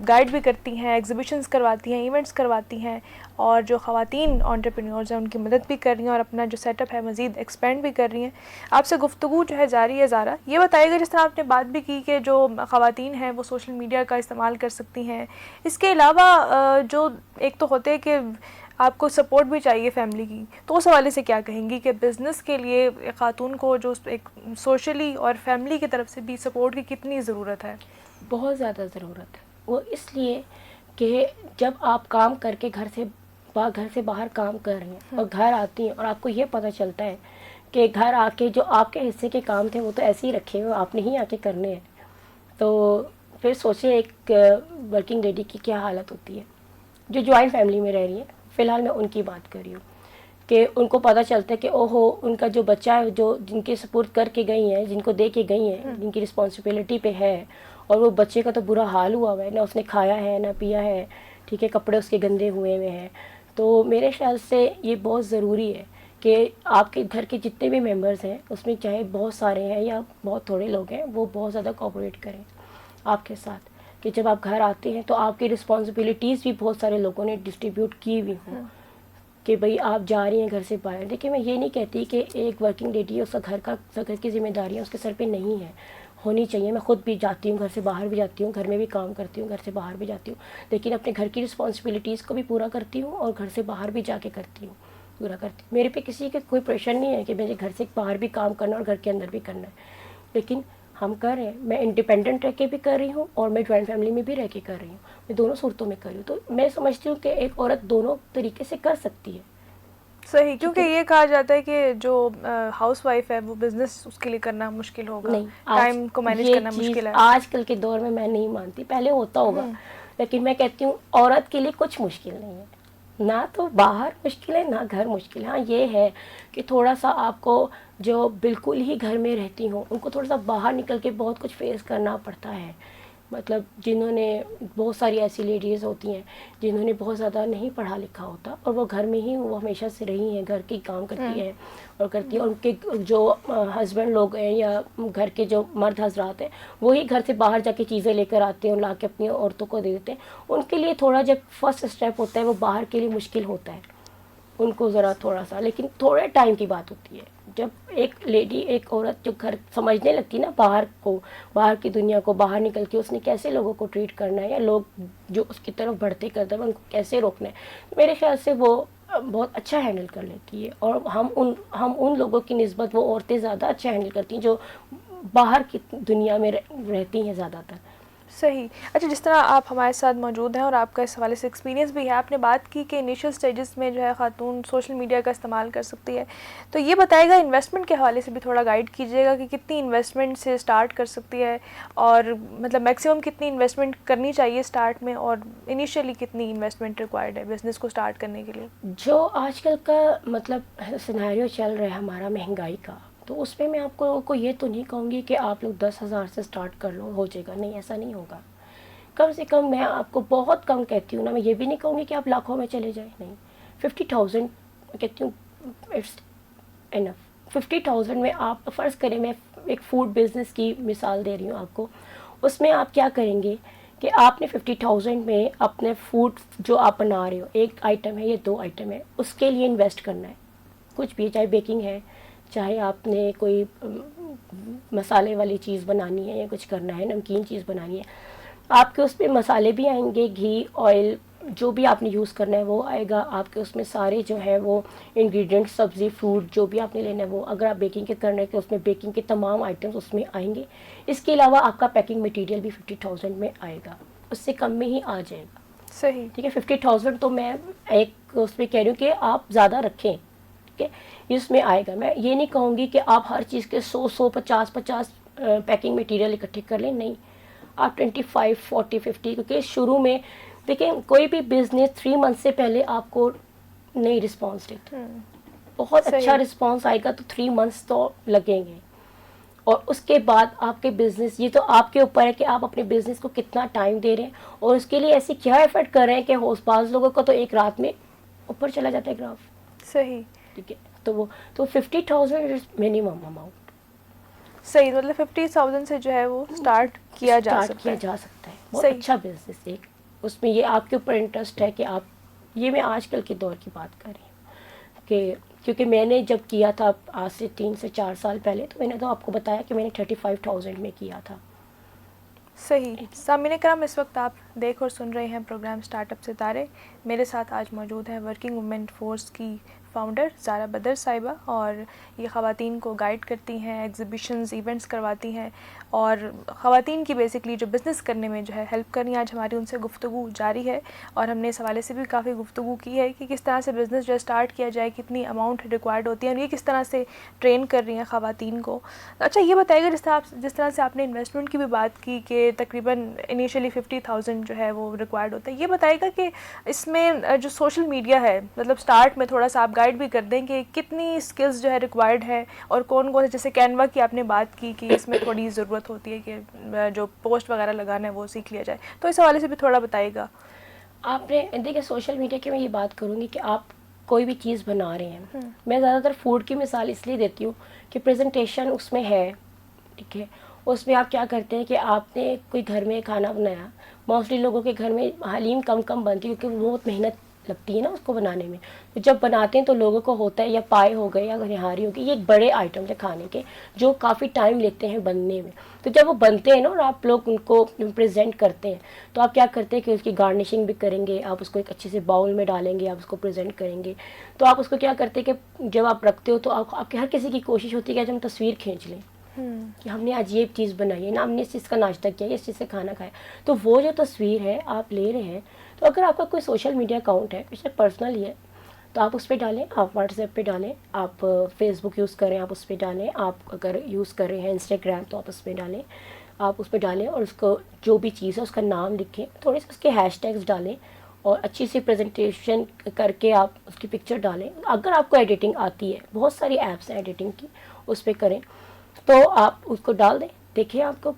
گائیڈ بھی کرتی ہیں، ایگزیبیشنز کرواتی ہیں، ایونٹس کرواتی ہیں، اور جو خواتین انٹرپرینورز ہیں ان کی مدد بھی کر رہی ہیں، اور اپنا جو سیٹ اپ ہے مزید ایکسپینڈ بھی کر رہی ہیں. آپ سے گفتگو جو ہے جاری ہے. زارا، یہ بتائیے گا، جس طرح آپ نے بات بھی کی کہ جو خواتین ہیں وہ سوشل میڈیا کا استعمال کر سکتی ہیں، اس کے علاوہ جو ایک تو ہوتے ہیں کہ آپ کو سپورٹ بھی چاہیے فیملی کی، تو اس حوالے سے کیا کہیں گی کہ بزنس کے لیے خاتون کو جو ایک سوشلی اور فیملی کی طرف سے بھی سپورٹ کی کتنی ضرورت ہے؟ بہت زیادہ ضرورت ہے. وہ اس لیے کہ جب آپ کام کر کے گھر سے باہر کام کر رہی ہیں اور گھر آتی ہیں اور آپ کو یہ پتہ چلتا ہے کہ گھر آ کے جو آپ کے حصے کے کام تھے وہ تو ایسے ہی رکھے ہوئے آپ نے ہی آ کے کرنے ہیں، تو پھر سوچیں ایک ورکنگ لیڈی کی کیا حالت ہوتی ہے جو جوائنٹ فیملی میں رہ رہی ہے. فی الحال میں ان کی بات کر رہی ہوں کہ ان کو پتہ چلتا ہے کہ اوہو ان کا جو بچہ ہے، جو جن کے سپورٹ کر کے گئی ہیں، جن کو دے کے گئی ہیں، جن کی رسپانسبلٹی پہ ہے، اور وہ بچے کا تو برا حال ہوا ہے، نہ اس نے کھایا ہے نہ پیا ہے، ٹھیک ہے، کپڑے اس کے گندے ہوئے ہیں. تو میرے خیال سے یہ بہت ضروری ہے کہ آپ کے گھر کے جتنے بھی ممبرز ہیں اس میں چاہے بہت سارے ہیں یا بہت تھوڑے لوگ ہیں، وہ بہت زیادہ کوآپریٹ کریں آپ کے ساتھ، کہ جب آپ گھر آتے ہیں تو آپ کی رسپانسبلٹیز بھی بہت سارے لوگوں نے ڈسٹریبیوٹ کی ہوئی ہوں کہ بھئی آپ جا رہی ہیں گھر سے باہر. دیکھیں میں یہ نہیں کہتی کہ ایک ورکنگ لیڈی ہے اس کا گھر کی ذمہ داریاں اس کے سر پہ نہیں ہے، ہونی چاہیے. میں خود بھی جاتی ہوں، گھر سے باہر بھی جاتی ہوں، گھر میں بھی کام کرتی ہوں، گھر سے باہر بھی جاتی ہوں، لیکن اپنے گھر کی رسپانسبلٹیز کو بھی پورا کرتی ہوں اور گھر سے باہر بھی جا کے کرتی ہوں، پورا کرتی ہوں. میرے پہ کسی کے کوئی پریشر نہیں ہے کہ مجھے گھر سے باہر بھی کام کرنا اور گھر کے اندر بھی کرنا ہے، لیکن ہم کر رہے ہیں. میں انڈیپینڈنٹ رہ کے بھی کر رہی ہوں اور میں جوائنٹ فیملی میں بھی رہ کے کر رہی ہوں، میں دونوں صورتوں میں کر رہی ہوں. تو میں سمجھتی ہوں کہ ایک عورت دونوں طریقے سے کر سکتی ہے. صحیح. کیونکہ یہ کہا جاتا ہے کہ جو ہاؤس وائف ہے وہ بزنس اس کے لیے کرنا مشکل ہوگا، نہیں، ٹائم کو مینیج کرنا مشکل ہے. آج کل کے دور میں نہیں مانتی، پہلے ہوتا ہوگا، لیکن میں کہتی ہوں عورت کے لیے کچھ مشکل نہیں ہے، نہ تو باہر مشکل ہے نہ گھر مشکل ہے. ہاں یہ ہے کہ تھوڑا سا آپ کو جو بالکل ہی گھر میں رہتی ہوں ان کو تھوڑا سا باہر نکل کے بہت کچھ فیس کرنا پڑتا ہے. مطلب جنہوں نے بہت ساری ایسی لیڈیز ہوتی ہیں جنہوں نے بہت زیادہ نہیں پڑھا لکھا ہوتا اور وہ گھر میں ہی وہ ہمیشہ سے رہی ہیں، گھر کے کام کرتی ہیں اور کرتی ہیں. ان کے جو ہسبینڈ لوگ ہیں یا گھر کے جو مرد حضرات ہیں وہی گھر سے باہر جا کے چیزیں لے کر آتے ہیں، لا کے اپنی عورتوں کو دے دیتے ہیں. ان کے لیے تھوڑا جب فرسٹ اسٹیپ ہوتا ہے وہ باہر کے لیے مشکل ہوتا ہے ان کو ذرا تھوڑا سا، لیکن تھوڑے ٹائم کی بات ہوتی ہے. جب ایک لیڈی, ایک عورت جو گھر سمجھنے لگتی نا باہر کی دنیا کو, باہر نکل کے اس نے کیسے لوگوں کو ٹریٹ کرنا ہے, یا لوگ جو اس کی طرف بڑھتے کرتے ہیں ان کو کیسے روکنا ہے, میرے خیال سے وہ بہت اچھا ہینڈل کر لیتی ہے. اور ہم ان لوگوں کی نسبت وہ عورتیں زیادہ اچھا ہینڈل کرتی ہیں جو باہر کی دنیا میں رہتی ہیں زیادہ تر. صحیح. اچھا, جس طرح آپ ہمارے ساتھ موجود ہیں اور آپ کا اس حوالے سے ایکسپیرینس بھی ہے, آپ نے بات کی کہ انیشیل سٹیجز میں جو ہے خاتون سوشل میڈیا کا استعمال کر سکتی ہے, تو یہ بتائے گا انویسٹمنٹ کے حوالے سے بھی تھوڑا گائیڈ کیجیے گا کہ کتنی انویسٹمنٹ سے اسٹارٹ کر سکتی ہے, اور مطلب میکسیمم کتنی انویسٹمنٹ کرنی چاہیے اسٹارٹ میں, اور انیشیلی کتنی انویسٹمنٹ ریکوائرڈ ہے بزنس کو اسٹارٹ کرنے کے لیے. جو آج کل کا مطلب سینیریو چل رہا ہے ہمارا مہنگائی کا, تو اس میں آپ کو یہ تو نہیں کہوں گی کہ آپ لوگ 10,000 سے اسٹارٹ کر لو, ہو جائے گا, نہیں, ایسا نہیں ہوگا. کم سے کم میں آپ کو بہت کم کہتی ہوں نا, میں یہ بھی نہیں کہوں گی کہ آپ لاکھوں میں چلے جائیں, نہیں, 50,000 کہتی ہوں اٹس انف. 50,000 میں آپ فرض کریں, میں ایک فوڈ بزنس کی مثال دے رہی ہوں آپ کو, اس میں آپ کیا کریں گے کہ آپ نے 50,000 میں اپنے فوڈ جو آپ بنا رہے ہو, ایک آئٹم ہے یا 2 آئٹم ہے, اس کے لیے انویسٹ کرنا ہے. کچھ بھی, چاہے بیکنگ ہے, چاہے آپ نے کوئی مسالے والی چیز بنانی ہے یا کچھ کرنا ہے, نمکین چیز بنانی ہے, آپ کے اس پہ مسالے بھی آئیں گے, گھی, آئل, جو بھی آپ نے یوز کرنا ہے وہ آئے گا. آپ کے اس میں سارے جو ہے وہ انگریڈینٹ, سبزی, فروٹ جو بھی آپ نے لینا ہے وہ, اگر آپ بیکنگ کے کرنا ہے کہ اس میں بیکنگ کے تمام آئٹمس اس میں آئیں گے. اس کے علاوہ آپ کا پیکنگ مٹیریل بھی 50,000 میں آئے گا, اس سے کم میں ہی آ جائے گا. صحیح. ٹھیک ہے, 50,000 تو میں ایک اس میں کہہ رہی ہوں کہ آپ زیادہ رکھیں, ٹھیک ہے, اس میں آئے گا. میں یہ نہیں کہوں گی کہ آپ ہر چیز کے 100 50 پیکنگ مٹیریل اکٹھے کر لیں, نہیں, آپ 25 40 50, کیونکہ شروع میں دیکھیں کوئی بھی بزنس 3 منتھ سے پہلے آپ کو نہیں رسپانس دیتا, بہت اچھا رسپانس آئے گا تو 3 منتھس تو لگیں گے. اور اس کے بعد آپ کے بزنس, یہ تو آپ کے اوپر ہے کہ آپ اپنے بزنس کو کتنا ٹائم دے رہے ہیں, اور اس کے لیے ایسی کیا ایفرٹ کر رہے ہیں کہ بعض لوگوں کا تو ایک رات میں اوپر چلا جاتا ہے گراف. صحیح. ٹھیک ہے, تو 50,000 از منیمم اماؤنٹ. صحیح, مطلب 50,000 سے جو ہے وہ اسٹارٹ کیا جا سکتا ہے. بہت اچھا بزنس ایک, اس میں یہ آپ کے اوپر انٹرسٹ ہے کہ آپ, یہ میں آج کل کے دور کی بات کر رہی ہوں کہ کیونکہ میں نے جب کیا تھا آج سے 3 سے 4 سال پہلے, تو میں نے تو آپ کو بتایا کہ میں نے 35,000 میں کیا تھا. صحیح. سامعین کرام, اس وقت آپ دیکھ اور سن رہے ہیں پروگرام اسٹارٹ اپ ستارے. میرے ساتھ آج موجود ہیں ورکنگ وومن فورس کی فاؤنڈر زارا بدر صاحبہ, اور یہ خواتین کو گائیڈ کرتی ہیں, ایگزیبیشنز, ایونٹس کرواتی ہیں, اور خواتین کی بیسکلی جو بزنس کرنے میں جو ہے ہیلپ کرنی. آج ہماری ان سے گفتگو جاری ہے, اور ہم نے اس حوالے سے بھی کافی گفتگو کی ہے کہ کس طرح سے بزنس جو اسٹارٹ کیا جائے, کتنی اماؤنٹ ریکوائرڈ ہوتی ہے, اور یہ کس طرح سے ٹرین کر رہی ہیں خواتین کو. اچھا, یہ بتائیے گا جس طرح سے آپ نے انویسٹمنٹ کی بھی بات کی کہ تقریباً انیشیلی 50,000 جو ہے وہ ریکوائرڈ ہوتا ہے, یہ بتائیے گا کہ اس میں جو سوشل میڈیا ہے, مطلب اسٹارٹ میں تھوڑا سا آپ گائیڈ بھی کر دیں کہ کتنی اسکلز جو ہے ریکوائرڈ ہے, اور کون کون سے, جیسے کینوا کی آپ نے بات کی کہ اس میں تھوڑی ضرورت ہوتی ہے کہ جو پوسٹ وغیرہ لگانا ہے وہ سیکھ لیا جائے, تو اس حوالے سے بھی تھوڑا بتائیے گا. آپ نے دیکھیں سوشل میڈیا کی میں یہ بات کروں گی کہ آپ کوئی بھی چیز بنا رہے ہیں, میں زیادہ تر فوڈ کی مثال اس لیے دیتی ہوں کہ پریزنٹیشن اس میں ہے, ٹھیک ہے, اس میں آپ کیا کرتے ہیں کہ آپ نے کوئی گھر میں کھانا بنایا, موسٹلی لوگوں کے گھر میں حلیم کم بنتی ہے کیونکہ وہ بہت محنت لگتی ہے نا اس کو بنانے میں. تو جب بناتے ہیں تو لوگوں کو ہوتا ہے, یا پائے ہو گئے یا نہاری ہو گئی, یہ ایک بڑے آئٹم ہے کھانے کے جو کافی ٹائم لیتے ہیں بننے میں. تو جب وہ بنتے ہیں نا اور آپ لوگ ان کو پریزنٹ کرتے ہیں, تو آپ کیا کرتے ہیں کہ اس کی گارنشنگ بھی کریں گے, آپ اس کو ایک اچھے سے باؤل میں ڈالیں گے, آپ اس کو پریزنٹ کریں گے. تو آپ اس کو کیا کرتے ہیں کہ جب آپ رکھتے ہو تو آپ کے ہر کسی کی کوشش ہوتی ہے کہ آج ہم تصویر کھینچ لیں کہ ہم نے آج یہ چیز بنائی ہے نا, ہم نے اس چیز کا ناشتہ کیا, اس چیز سے کھانا کھایا. تو وہ جو تصویر ہے آپ لے رہے ہیں, تو اگر آپ کا کوئی سوشل میڈیا اکاؤنٹ ہے, بے شک پرسنل ہی ہے, تو آپ اس پہ ڈالیں, آپ واٹس ایپ پہ ڈالیں, آپ فیس بک یوز کریں آپ اس پہ ڈالیں, آپ اگر یوز کر رہے ہیں انسٹاگرام تو آپ اس پہ ڈالیں, آپ اس پہ ڈالیں, اور اس کو جو بھی چیز ہے اس کا نام لکھیں, تھوڑے سے اس کے ہیش ٹیگس ڈالیں, اور اچھی سی پریزنٹیشن کر کے آپ اس کی پکچر ڈالیں. اگر آپ کو ایڈیٹنگ آتی ہے, بہت ساری ایپس ہیں ایڈیٹنگ کی, اس پہ کریں, تو آپ اس کو ڈال دیں. دیکھیں آپ کو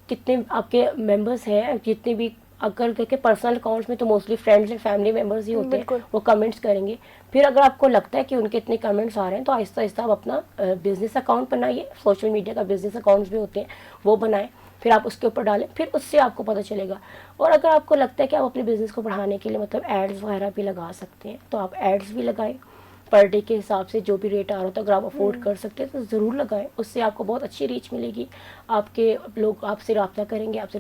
کتنے آپ کے ممبرس ہیں, جتنے بھی, اگر کہ پرسنل اکاؤنٹس میں تو mostly friends and family members ہی ہوتے ہیں, وہ کمنٹس کریں گے. پھر اگر آپ کو لگتا ہے کہ ان کے اتنے کمنٹس آ رہے ہیں تو آہستہ آہستہ آپ اپنا بزنس اکاؤنٹ بنائیے. سوشل میڈیا کا بزنس اکاؤنٹس بھی ہوتے ہیں, وہ بنائیں, پھر آپ اس کے اوپر ڈالیں, پھر اس سے آپ کو پتہ چلے گا. اور اگر آپ کو لگتا ہے کہ آپ اپنے بزنس کو بڑھانے کے لیے مطلب ایڈز وغیرہ بھی لگا سکتے ہیں, تو آپ ایڈز بھی لگائیں. پر ڈے کے حساب سے جو بھی ریٹ آ رہا ہوتا ہے، اگر آپ افورڈ کر سکتے ہیں تو ضرور لگائیں. اس سے آپ کو بہت اچھی ریچ ملے گی، آپ کے لوگ آپ سے رابطہ کریں گے، آپ سے.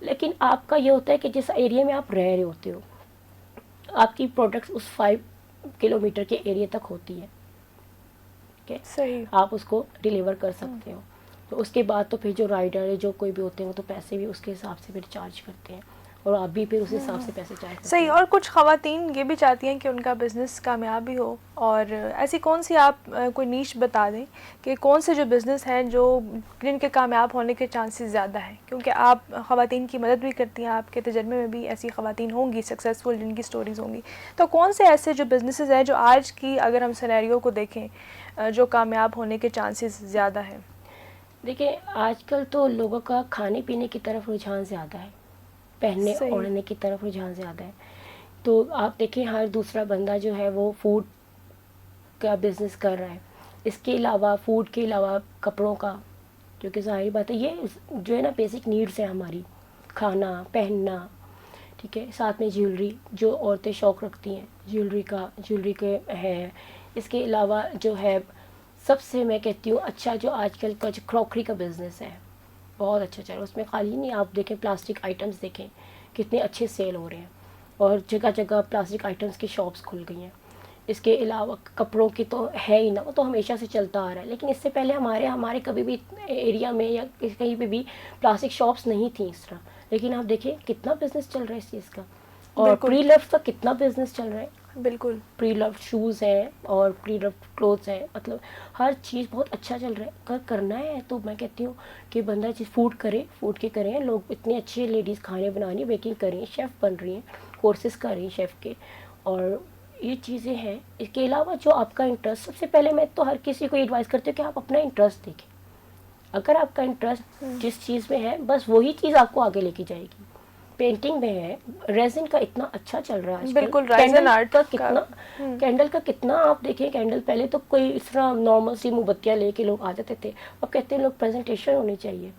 لیکن آپ کا یہ ہوتا ہے کہ جس ایریا میں آپ رہ رہے ہوتے ہو آپ کی پروڈکٹس اس 5 کلومیٹر کے ایریا تک ہوتی ہے، صحیح. آپ اس کو ڈیلیور کر سکتے ہو. تو اس کے بعد تو پھر جو رائڈر ہے جو کوئی بھی ہوتے ہیں وہ تو پیسے بھی اس کے حساب سے پھر چارج کرتے ہیں، اور آپ بھی پھر اس حساب سے پیسے چارج کرتے ہیں. صحیح. اور کچھ خواتین یہ بھی چاہتی ہیں کہ ان کا بزنس کامیاب بھی ہو، اور ایسی کون سی آپ کوئی نیش بتا دیں کہ کون سے جو بزنس ہیں جو جن کے کامیاب ہونے کے چانسز زیادہ ہیں، کیونکہ آپ خواتین کی مدد بھی کرتی ہیں، آپ کے تجربے میں بھی ایسی خواتین ہوں گی سکسیزفل جن کی سٹوریز ہوں گی. تو کون سے ایسے جو بزنسز ہیں جو آج کی اگر ہم سینیریو کو دیکھیں جو کامیاب ہونے کے چانسز زیادہ ہیں؟ دیکھیں آج کل تو لوگوں کا کھانے پینے کی طرف رجحان زیادہ ہے، پہننے صحیح. اوڑھنے کی طرف رجحان زیادہ ہے. تو آپ دیکھیں ہر دوسرا بندہ جو ہے وہ فوڈ کا بزنس کر رہا ہے. اس کے علاوہ فوڈ کے علاوہ کپڑوں کا، کیونکہ ظاہری بات ہے یہ جو ہے نا بیسک نیڈس ہیں ہماری، کھانا پہننا، ٹھیک ہے. ساتھ میں جیولری جو عورتیں شوق رکھتی ہیں، جیولری کے ہے. اس کے علاوہ جو ہے سب سے میں کہتی ہوں اچھا جو آج کل کا جو کراکری کا بزنس ہے بہت اچھا چل رہا ہے. اس میں خالی نہیں، آپ دیکھیں پلاسٹک آئٹمس دیکھیں کتنے اچھے سیل ہو رہے ہیں، اور جگہ جگہ پلاسٹک آئٹمس کی شاپس کھل گئی ہیں. اس کے علاوہ کپڑوں کی تو ہے ہی نا، وہ تو ہمیشہ سے چلتا آ رہا ہے. لیکن اس سے پہلے ہمارے کبھی بھی ایریا میں یا کہیں پہ بھی پلاسٹک شاپس نہیں تھیں اس طرح. لیکن آپ دیکھیں کتنا بزنس چل رہا ہے اس چیز کا. اور بالکل. پری لو کا کتنا بزنس چل رہا ہے. بالکل. پری لو شوز ہیں اور پری لو کلوتھس ہیں، مطلب ہر چیز بہت اچھا چل رہا ہے. اگر کرنا ہے تو میں کہتی ہوں کہ بندہ فوڈ کے کریں. لوگ اتنے اچھے لیڈیز کھانے بنانی بیکنگ کر رہی ہیں، شیف بن رہی ہیں، کورسز کر رہی ہیں شیف کے، اور یہ چیزیں ہیں. اس کے علاوہ جو آپ کا انٹرسٹ، سب سے پہلے میں تو ہر کسی کو ایڈوائز کرتی ہوں کہ آپ اپنا انٹرسٹ دیکھیں. اگر آپ کا انٹرسٹ جس چیز میں ہے بس وہی چیز آپ کو آگے لے کے جائے گی. پینٹنگ میں ہے، ریزن کا اتنا اچھا چل رہا ہے آج کل. بالکل. رائزن آرٹ کینڈل کا کتنا آپ دیکھیں، کینڈل پہلے تو کوئی اس طرح نارمل سی موم بتیاں لے کے لوگ آ جاتے تھے. اب کہتے ہیں لوگ پریزنٹیشن ہونی چاہیے.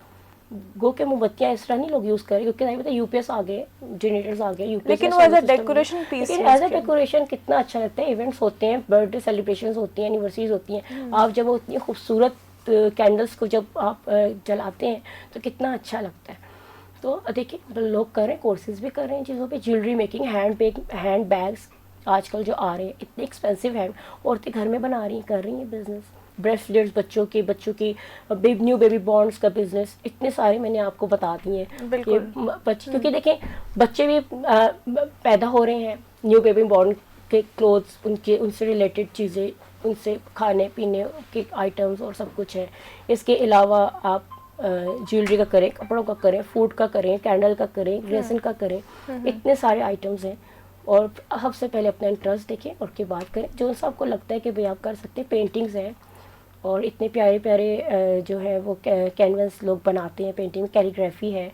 گو کہ موم بتیاں اس طرح نہیں لوگ یوز کریں، کیونکہ نہیں پتہ یو پی ایس آ گئے، جنریٹرز آ گئے، لیکن وہ ایز اے ڈیکوریشن پیس، لیکن ایز اے ڈیکوریشن کتنا اچھا لگتا ہے. ایونٹس ہوتے ہیں، برتھ ڈے سیلیبریشنز ہوتی ہیں، اینیورسریز ہوتی ہیں، آپ جب وہ اتنی خوبصورت کینڈلس کو جب آپ جلاتے ہیں تو کتنا اچھا لگتا ہے. تو دیکھیں لوگ کر رہے ہیں، کورسز بھی کر رہے ہیں چیزوں پہ. جیولری میکنگ، ہینڈ بیگس آج کل جو آ رہے ہیں اتنے ایکسپینسو ہیں، عورتیں گھر میں بنا رہی ہیں، کر رہی ہیں بزنس. بریسلیٹس بچوں کی نیو بیبی بانڈس کا بزنس، اتنے سارے میں نے آپ کو بتا دیے ہیں. بالکل. کیونکہ دیکھیں بچے بھی پیدا ہو رہے ہیں، نیو بیبی بانڈ کے کلوتھس، ان سے ریلیٹڈ چیزیں، ان سے کھانے پینے کے آئٹمس اور سب کچھ ہے. اس کے علاوہ آپ جیولری کا کریں، کپڑوں کا کریں، فوڈ کا کریں، کینڈل کا کریں، ریزن کا کریں، اتنے سارے آئٹمس ہیں. اور سب سے پہلے اپنا انٹرسٹ دیکھیں اور کے بات کریں جو سب کو لگتا ہے کہ بھئی آپ کر سکتے ہیں. پینٹنگز ہیں اور اتنے پیارے پیارے جو ہے وہ کینوس لوگ بناتے ہیں، پینٹنگ کیلیگرافی ہے،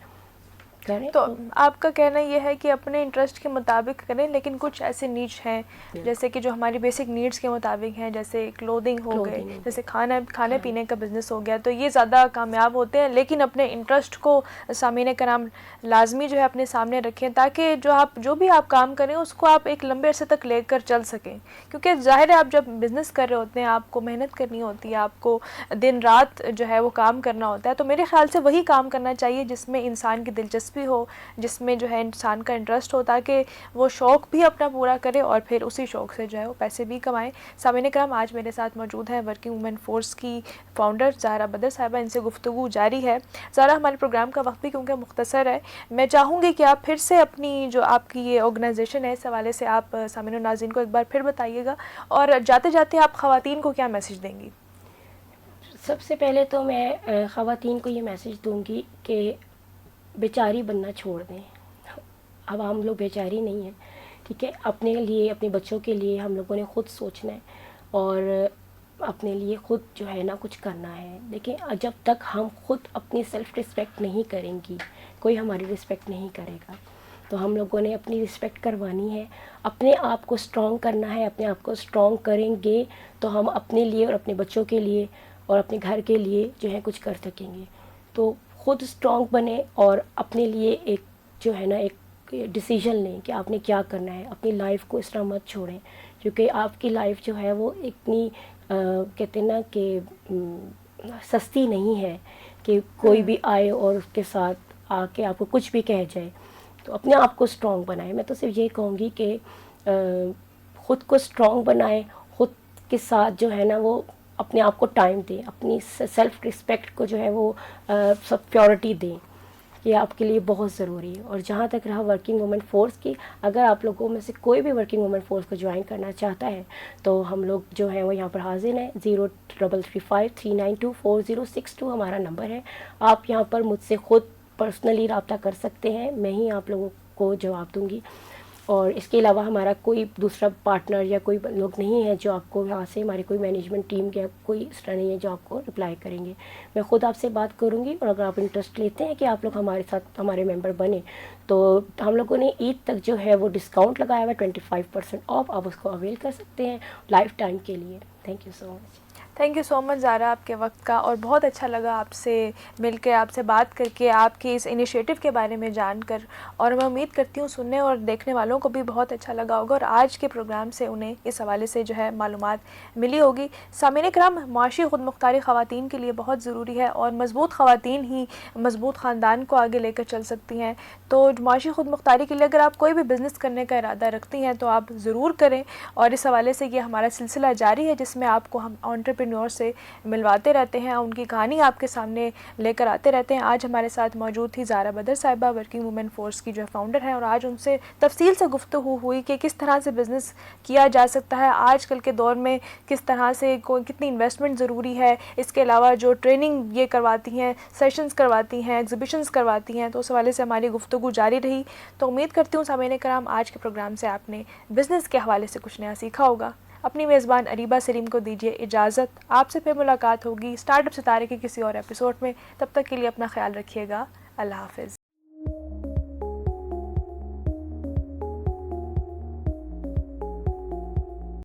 کریں. تو آپ کا کہنا یہ ہے کہ اپنے انٹرسٹ کے مطابق کریں، لیکن کچھ ایسے نیچ ہیں جیسے کہ جو ہماری بیسک نیڈس کے مطابق ہیں، جیسے کلودنگ ہو گئے، جیسے کھانے پینے کا بزنس ہو گیا، تو یہ زیادہ کامیاب ہوتے ہیں. لیکن اپنے انٹرسٹ کو سامعین کرام لازمی جو ہے اپنے سامنے رکھیں، تاکہ جو بھی آپ کام کریں اس کو آپ ایک لمبے عرصے تک لے کر چل سکیں. کیونکہ ظاہر ہے آپ جب بزنس کر رہے ہوتے ہیں آپ کو محنت کرنی ہوتی ہے، آپ کو دن رات جو ہے وہ کام کرنا ہوتا ہے. تو میرے خیال سے وہی کام کرنا چاہیے جس میں انسان کی دلچسپی ہو، جس میں جو ہے انسان کا انٹرسٹ ہو، تاکہ وہ شوق بھی اپنا پورا کرے اور پھر اسی شوق سے جو ہے وہ پیسے بھی کمائیں. سامعین کرام آج میرے ساتھ موجود ہیں ورکنگ وومن فورس کی فاؤنڈر زہرا بدر صاحبہ. ان سے گفتگو جاری ہے. زہرا، ہمارے پروگرام کا وقت بھی کیونکہ مختصر ہے، میں چاہوں گی کہ آپ پھر سے اپنی جو آپ کی یہ آرگنائزیشن ہے اس حوالے سے آپ سامعین و ناظرین کو ایک بار پھر بتائیے گا، اور جاتے جاتے آپ خواتین کو کیا میسج دیں گی؟ سب سے پہلے تو میں خواتین کو یہ میسج دوں گی کہ بیچاری بننا چھوڑ دیں. اب ہم لوگ بیچاری نہیں ہیں، ٹھیک ہے. اپنے لیے، اپنے بچوں کے لیے ہم لوگوں نے خود سوچنا ہے اور اپنے لیے خود جو ہے نا کچھ کرنا ہے. دیکھیں جب تک ہم خود اپنی سیلف رسپیکٹ نہیں کریں گی کوئی ہماری رسپیکٹ نہیں کرے گا. تو ہم لوگوں نے اپنی رسپیکٹ کروانی ہے، اپنے آپ کو اسٹرانگ کرنا ہے. اپنے آپ کو اسٹرانگ کریں گے تو ہم اپنے لیے اور اپنے بچوں کے لیے اور اپنے گھر کے لیے جو ہے کچھ کر سکیں گے. تو خود اسٹرانگ بنیں اور اپنے لیے ایک جو ہے نا ایک ڈیسیژن لیں کہ آپ نے کیا کرنا ہے. اپنی لائف کو اس طرح مت چھوڑیں, کیونکہ آپ کی لائف جو ہے وہ اتنی کہتے ہیں نا کہ سستی نہیں ہے کہ کوئی بھی آئے اور اس کے ساتھ آ کے آپ کو کچھ بھی کہہ جائے. تو اپنے آپ کو اسٹرانگ بنائیں. میں تو صرف یہ کہوں گی کہ خود کو اسٹرانگ بنائیں, خود کے ساتھ جو ہے نا وہ اپنے آپ کو ٹائم دیں, اپنی سیلف رسپیکٹ کو جو ہے وہ سب پیورٹی دیں. یہ آپ کے لیے بہت ضروری ہے. اور جہاں تک رہا ورکنگ وومن فورس کی, اگر آپ لوگوں میں سے کوئی بھی ورکنگ وومن فورس کو جوائن کرنا چاہتا ہے تو ہم لوگ جو ہیں وہ یہاں پر حاضر ہیں. 0335392406 ہمارا نمبر ہے. آپ یہاں پر مجھ سے خود پرسنلی رابطہ کر سکتے ہیں, میں ہی آپ لوگوں کو جواب دوں گی. اور اس کے علاوہ ہمارا کوئی دوسرا پارٹنر یا کوئی لوگ نہیں ہے جو آپ کو یہاں سے, ہماری کوئی مینجمنٹ ٹیم یا کوئی اس طرح نہیں ہے جو آپ کو رپلائی کریں گے. میں خود آپ سے بات کروں گی, اور اگر آپ انٹرسٹ لیتے ہیں کہ آپ لوگ ہمارے ساتھ ہمارے ممبر بنیں تو ہم لوگوں نے عید تک جو ہے وہ ڈسکاؤنٹ لگایا ہوا ہے 25% آف. آپ اس کو اویل کر سکتے ہیں لائف ٹائم کے لیے. Thank you so much. Thank you so much Zara آپ کے وقت کا, اور بہت اچھا لگا آپ سے مل کے, آپ سے بات کر کے, آپ کی اس انیشیٹو کے بارے میں جان کر. اور میں امید کرتی ہوں سننے اور دیکھنے والوں کو بھی بہت اچھا لگا ہوگا, اور آج کے پروگرام سے انہیں اس حوالے سے جو ہے معلومات ملی ہوگی. سامعین کرام, معاشی خود مختاری خواتین کے لیے بہت ضروری ہے, اور مضبوط خواتین ہی مضبوط خاندان کو آگے لے کر چل سکتی ہیں. تو معاشی خود مختاری کے لیے اگر آپ کوئی بھی بزنس کرنے کا ارادہ رکھتی ہیں تو آپ ضرور کریں. اور اس حوالے سے یہ ہمارا سلسلہ جاری ہے جس میں آپ کو ہم انٹرپرینور سے ملواتے رہتے ہیں, ان کی کہانی آپ کے سامنے لے کر آتے رہتے ہیں. آج ہمارے ساتھ موجود تھی زارا بدر صاحبہ, ورکنگ وومن فورس کی جو فاؤنڈر ہیں, اور آج ان سے تفصیل سے گفتگو ہوئی کہ کس طرح سے بزنس کیا جا سکتا ہے آج کل کے دور میں, کس طرح سے کتنی انویسٹمنٹ ضروری ہے. اس کے علاوہ جو ٹریننگ یہ کرواتی ہیں, سیشنز کرواتی ہیں, ایگزیبیشنز کرواتی ہیں, تو اس حوالے سے ہماری گفتگو جاری رہی. تو امید کرتی ہوں سامعین کرام آج کے پروگرام سے آپ نے بزنس کے حوالے سے کچھ نیا سیکھا ہوگا. اپنی میزبان اریبہ سلیم کو دیجیے اجازت. آپ سے پھر ملاقات ہوگی اسٹارٹ اپ ستارے کے کسی اور ایپیسوڈ میں. تب تک کے لیے اپنا خیال رکھیے گا. اللہ حافظ.